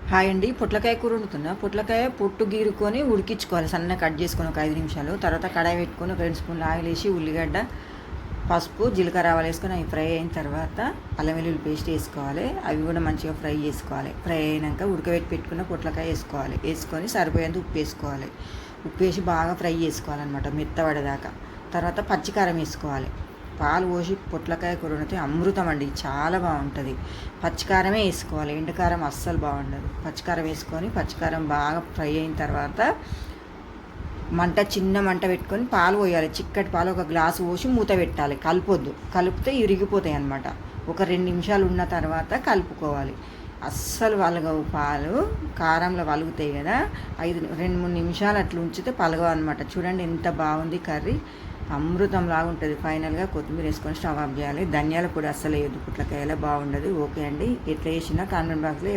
Hi అండి. పొట్లకాయ కూర వండుతున్నా. పొట్లకాయ పొట్టు గీరుకొని ఉడికించుకోవాలి, సన్నగా కట్ చేసుకొని ఒక 5 నిమిషాలు. తర్వాత కడాయి పెట్టుకొని ఒక 2 స్పూన్లు ఆయిల్ వేసి ఉల్లిగడ్డ, పసుపు, జీలకర్ర, ఆవాలు వేసుకొని అవి ఫ్రై అయిన తర్వాత అల్లం వెల్లుల్లి పేస్ట్ వేసుకోవాలి. అవి కూడా మంచిగా ఫ్రై చేసుకోవాలి. ఫ్రై అయినాక పెట్టుకున్న పొట్లకాయ వేసుకోవాలి. వేసుకొని సరిపోయేంత ఉప్పు వేసుకోవాలి. ఉప్పు వేసి బాగా ఫ్రై చేసుకోవాలన్నమాట మెత్తబడేదాకా. తర్వాత పచ్చికారం వేసుకోవాలి. పాలు పోసి పొట్లకాయ కూర వండితే అమృతం అండి, చాలా బాగుంటుంది. పచ్చికారమే వేసుకోవాలి, ఎండుకారం అస్సలు బాగుండదు. పచ్చికారం వేసుకొని పచ్చికారం బాగా ఫ్రై అయిన తర్వాత చిన్న మంట పెట్టుకొని పాలు పోయాలి. చిక్కటి పాలు ఒక గ్లాసు పోసి మూత పెట్టాలి. కలపొద్దు, కలిపితే ఇరిగిపోతాయి అన్నమాట. ఒక 2 నిమిషాలు ఉన్న తర్వాత కలుపుకోవాలి. అస్సలు వలగవు పాలు, కారంలో వలుగుతాయి కదా. 2-3 నిమిషాలు అట్లా ఉంచితే పలగవు అనమాట. చూడండి ఎంత బాగుంది కర్రీ, అమృతం లాగా ఉంటుంది. ఫైనల్గా కొత్తిమీర వేసుకొని స్టవ్ ఆఫ్ చేయాలి. ధనియాల పొడి అస్సలు వేయద్దు, పుట్లకాయలా బాగుండదు. ఓకే అండి, ఎట్లా చేసినా కామెంట్ బాక్స్లో